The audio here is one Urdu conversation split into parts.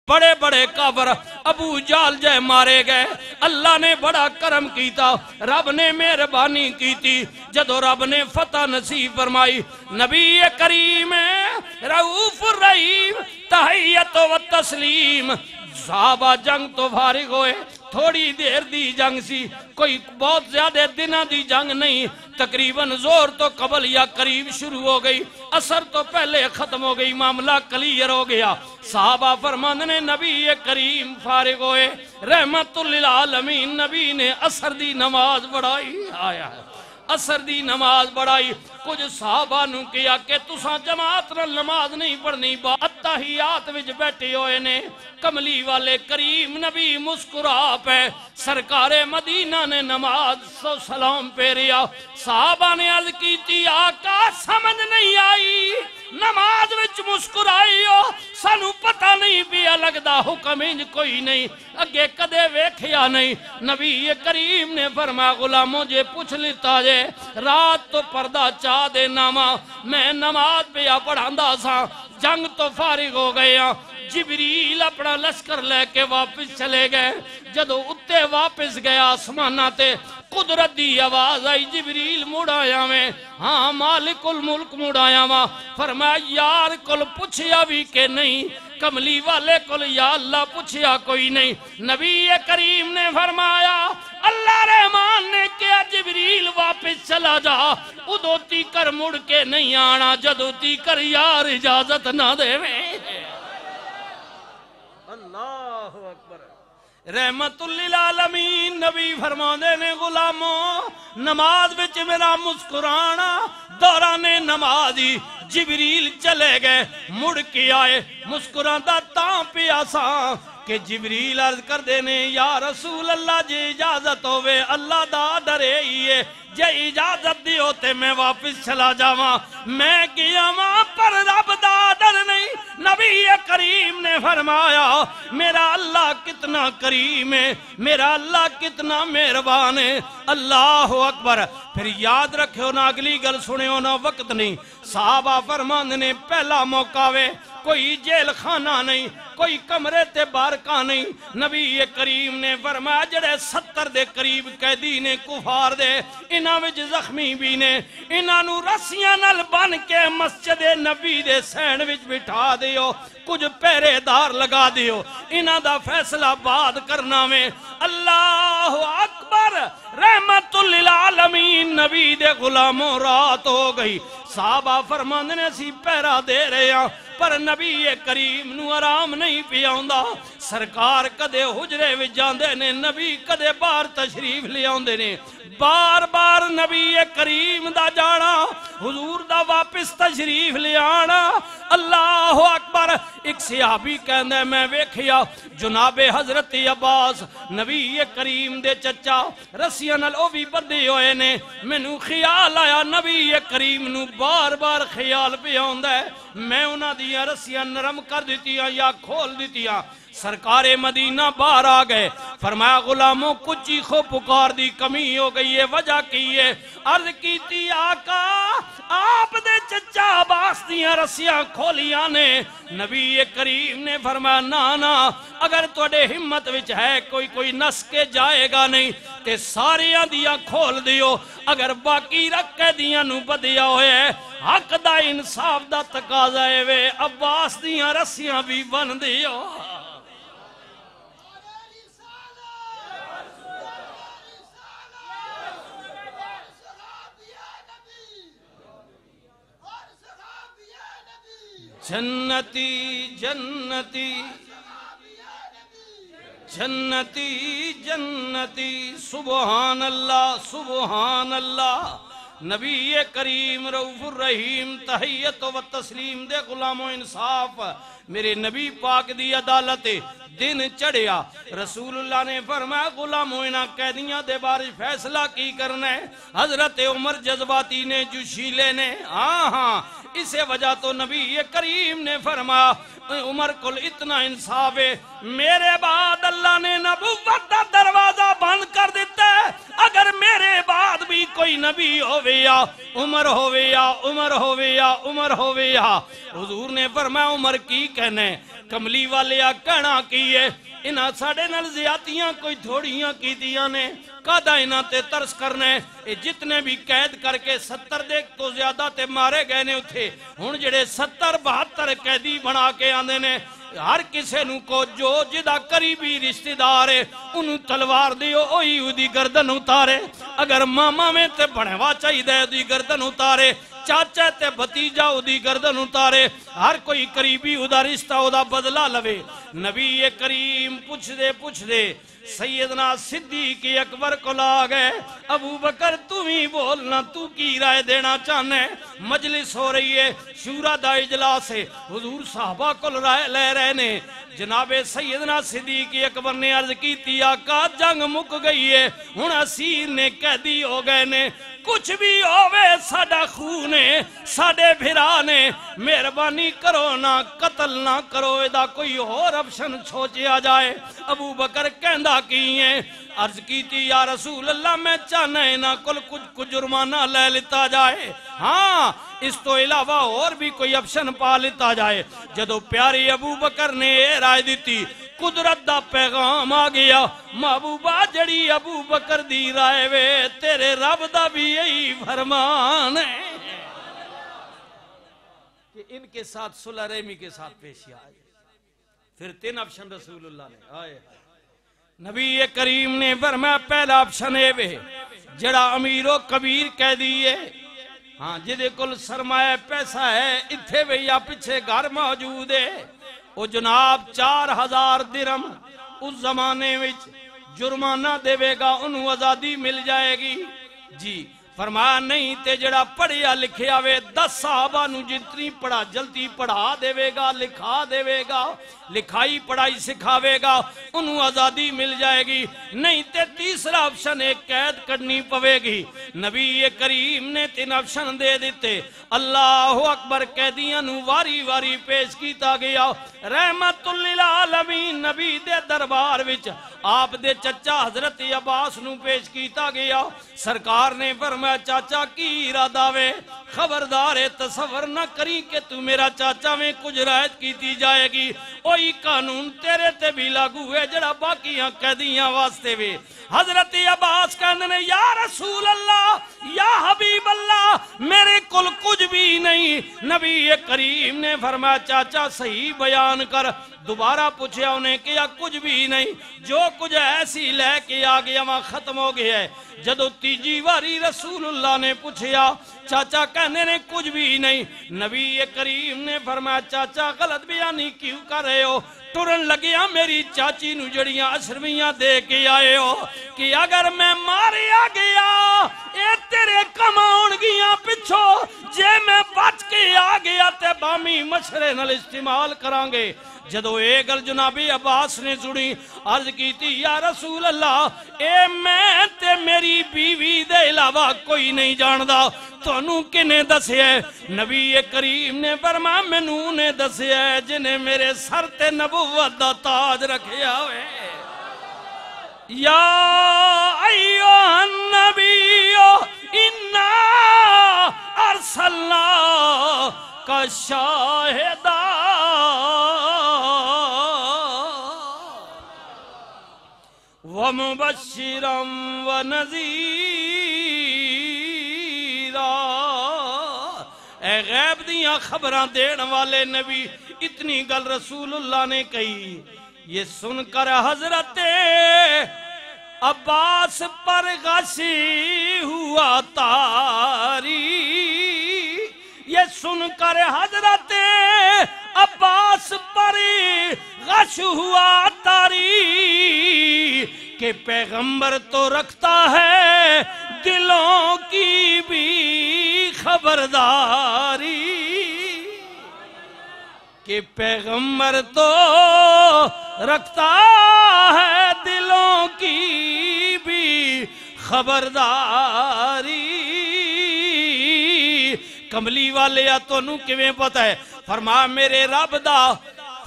بڑے بڑے کافر ابو جال جائے مارے گئے اللہ نے بڑا کرم کیتا رب نے مہربانی کیتی جدو رب نے فتح نصیب فرمائی نبی کریم رؤوف الرحیم تحیت و تسلیم صحابہ جنگ تو فارغ ہوئے تھوڑی دیر دی جنگ سی کوئی بہت زیادہ دنہ دی جنگ نہیں تقریباً زور تو قبل یا قریب شروع ہو گئی اثر تو پہلے ختم ہو گئی معاملہ کلیئر ہو گیا صحابہ فرماند نے نبی کریم فارغ ہوئے رحمت للعالمین نبی نے اثر دی نماز پڑھائی آیا ہے اثر دی نماز پڑھائی کچھ صحابہ نو کیا کہ تساں جماعت نال نماز نہیں پڑھنی اتحیات وچ بیٹھے ہوئے نے کملی والے کریم نبی مسکرا پہ سرکار مدینہ نے نماز سلام پیریا صحابہ نے عرض کیتی آقا سمجھ نہیں آئی نماز وچ مسکرائی ہو سانو پتہ نہیں پیا لگدا حکم انج کوئی نہیں اگے کدے ویکھیا نہیں نبی کریم نے فرمایا غلاموں جے پوچھ لیتا جے رات تو پردہ چاہ دے نامہ میں نماز پہ پڑھاندا سا جنگ تو فارغ ہو گیا جبریل اپنا لشکر لے کے واپس چلے گئے جدو اتے واپس گیا آسمانہ تے قدرت دی آواز آئی جبریل مڑایا میں ہاں مالک الملک مڑایا میں فرمایا یار کل پوچھیا بھی کہ نہیں کملی والے کل یا اللہ پوچھیا کوئی نہیں نبی کریم نے فرمایا اللہ رحمان نے کیا جبریل واپس چلا جا ادو تیکر مڑ کے نہیں آنا جدو تیکر یار اجازت نہ دے میں اللہ اکبر رحمت للعالمین نبی فرماندے نے غلاموں نماز وچ میرا مسکرانا دوران نمازی جبریل چلے گئے مڑ کے آئے مسکراندہ تاں پیاسا کہ جبریل عرض کر دینے یا رسول اللہ جی اجازت ہوئے اللہ دا ڈرے ہیے جے اجازت دی ہوتے میں واپس چلا جاواں میں گیا ماں پر رب دا ڈر نہیں نبی کریم نے فرمایا میرا اللہ کتنا کریم ہے میرا اللہ کتنا مہربان ہے اللہ اکبر پھر یاد رکھو نا اگلی گل سنو نا وقت نہیں صحابہ فرماند نے پہلا موقع وے کوئی جیل خانہ نہیں کوئی کمرے تے بارکاں نہیں نبی کریم نے فرمایا جڑے 70 دے قریب قیدی نے کفار دے انہاں وچ زخمی بھی نے انہاں نو رسیاں نال بن کے مسجد نبی دے سین وچ بٹھا دیو کچھ پہرے دار لگا دیو انہاں دا فیصلہ بعد کرنا میں اللہ اکبر رحمت للعالمین نبی دے غلاموں رات ہو گئی صحابہ فرماندے نے سی پہرا دے رہے ہیں پر نبی کریم نو آرام نہیں پیاوندا سرکار کدے حجرے وچ جاندے نے نبی کدے باہر تشریف لے آوندے نے بار بار نبی کریم دا جانا حضور دا واپس تشریف لے آنا اللہ اکبر ایک صحابی کہندے میں ویکھیا جناب حضرت عباس نبی کریم دے چچا رسیاں نال او بھی بدے ہوئے نے مینوں خیال آیا نبی کریم نو بار بار خیال پہ آوندا ہے میں انہاں دیاں رسیاں نرم کر دتیاں یا کھول دتیاں سرکار مدینہ باہر آ گئے فرمایا غلاموں کچھ چیخو پکار دی کمی ہو گئی ہے وجہ کی ہے عرض کیتی آقا آپ دے چچا عباس دیاں رسیاں کھولیاں نے نبی کریم نے فرمایا نا اگر توڑے ہمت وچ ہے کوئی نس کے جائے گا نہیں تے ساریاں دیاں کھول دیو اگر باقی رکھ کے دیاں نو بدیا ہوئے حق دا انصاف دا تقاضا ہے وے عباس دیاں رسیاں بھی بن دیو جنتی جنتی جنتی جنتی سبحان اللہ سبحان اللہ نبی کریم رؤوف الرحیم تحیت و تسلیم دے غلام و انصاف میرے نبی پاک دی عدالت دن چڑھیا رسول اللہ نے فرمایا غلاموں انہاں قیدیاں دے بارے فیصلہ کی کرنا ہے حضرت عمر جذباتی نے جوشیلے نے ہاں اسے وجہ تو نبی کریم نے فرمایا عمر کل اتنا انصاف ہے میرے بعد اللہ نے نبوت دا دروازہ بند کر دیتا ہے اگر میرے بعد بھی کوئی نبی ہووے یا عمر ہووے یا عمر ہووے یا عمر ہووے یا حضور نے فرمایا عمر کی کہنے کملی والے آ کہنا کیے انہاں ساڑے نال زیادتیاں کوئی تھوڑیاں کی دیاں نے کادا انہاں تے ترس کرنے جتنے بھی قید کر کے 70 دے تو زیادہ تے مارے گئے نے اتھے ہن جڑے 70-72 قیدی بنا کے آندے نے ہر کسے نو کو جو جدا قریبی رشتہ دار ہے انہوں تلوار دیو اوہی دی گردن اتارے اگر ماما میں تے بڑھوا چاہی دے دی گردن اتارے چاچا تے بھتیجا دی گردن اتارے ہر کوئی قریبی دا رشتہ دا بدلہ لوے نبی کریم پوچھ دے سیدنا صدیق اکبر کو لا گئے ابو بکر تمہیں بولنا تو کی رائے دینا چاہنے مجلس ہو رہی ہے شورا دا اجلاس ہے حضور صحابہ کو رائے لے رہے نے جناب سیدنا صدیق اکبر نے عرض کی تھی آقا جنگ مک گئی ہے ہن اسیر نے قیدی ہو گئے نے کچھ بھی ہووے ساڈا خون ہے ساڈے بھرا نے مہربانی کرو نہ قتل نہ کرو ادا کوئی اور آپشن سوچیا جائے ابو بکر کہندا کی ہے عرض کی تھی یا رسول اللہ میں چاہنا ہے نہ کچھ جرمانہ لے لیتا جائے ہاں اس تو علاوہ اور بھی کوئی آپشن پا لیتا جائے جدو پیاری ابو بکر نے رائے دیتی قدرت دا پیغام آ گیا محبوبہ جڑی ابو بکر دی رائے وے تیرے رب دا بھی یہی فرمان ہے کہ ان کے ساتھ صلح رحمی کے ساتھ پیشی آئے پھر 3 آپشن رسول اللہ نے آئے نبی کریم نے فرمایا پہلا آپشن ہے وے جڑا امیر و کبیر کہہ دیئے ہاں جدے کل سرمایہ پیسہ ہے اتھے وے یا پچھے گھر موجود ہے وہ جناب 4000 درم اس زمانے میں جرمانہ دے گا انہوں آزادی مل جائے گی جی فرمایا نہیں تے جڑا پڑھیا لکھیا وے 10 صحابہ نو جتنی پڑھا جلدی پڑھا دے گا لکھا دے گا لکھائی پڑھائی سکھاوے گا انہوں آزادی مل جائے گی نہیں تے تیسرا آپشن ایک قید کرنی پوے گی نبی کریم نے 3 آپشن دے دیتے اللہ اکبر قیدیاں نو واری واری پیش کیتا گیا رحمت للعالمین نبی دے دربار وچ آپ دے چچا حضرت عباس نو پیش کیتا گیا سرکار نے فرمایا چاچا کی ارادہ وے خبردار تصور نہ کری کہ تو میرا چاچا میں کچھ رعایت کیتی جائے گی وہی قانون تیرے تے بھی لاگو ہے جڑا باقیاں قیدیاں واسطے وے حضرت عباس کہنے نے یا رسول اللہ یا حبیب اللہ میرے کل کچھ بھی نہیں نبی کریم نے فرمایا چاچا صحیح بیان کر دوبارہ پوچھیا انہیں کیا کچھ بھی نہیں جو کچھ ایسی لے کے آگیا وہاں ختم ہو گیا ہے جدو تیجی واری رسول اللہ نے پوچھیا چاچا کہنے نے کچھ بھی نہیں نبی کریم نے فرمایا چاچا غلط بیانی کیوں کر رہے ہو ٹرن لگیا میری چاچی نو جڑیاں اشرویاں دے کے آئے ہو کہ اگر میں ماریا گیا اے تیرے کماؤن گیا پچھو جے میں بچ کے آ گیا تے بامی مشرے نل استعمال کرانگے جدو اے گل جناب عباس نے سنی عرض کی تھی یا رسول اللہ اے میں تے میری بیوی دے علاوہ کوئی نہیں جاندہ تو انہوں کنے دسے ہے نبی کریم نے فرمایا منوں نے دسے ہے جنہیں میرے سر تے نبوت دا تاج رکھیا ہوئے یا ایوہ النبی انا ارسلنا کا شاہدہ وَمُبَشِّرًا وَنَذِيرًا اے غیب دیاں خبراں دین والے نبی اتنی گل رسول اللہ نے کہی یہ سن کر حضرت عباس پر غشی ہوا تاری یہ سن کر حضرت عباس پر غش ہوا تاری کہ پیغمبر تو رکھتا ہے دلوں کی بھی خبرداری کہ پیغمبر تو رکھتا ہے دلوں کی بھی خبرداری کملی والے یا تو نو کیویں پتہ ہے فرما میرے رب دا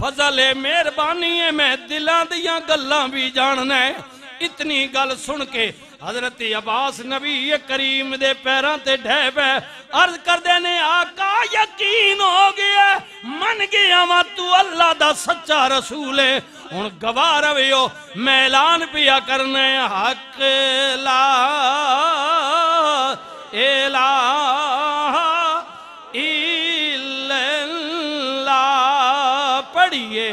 فضل مہربانی ہے میں دلاں دیاں گلاں بھی جاننا ہے اتنی گل سن کے حضرت عباس نبی کریم دے پیران تے ڈھے پہ عرض کر دینے آقا یقین ہو گیا من گیا ماں تو اللہ دا سچا رسول ہے ان گواہ رویو میں اعلان پیا کرنے حق لا الہ الا اللہ پڑھئے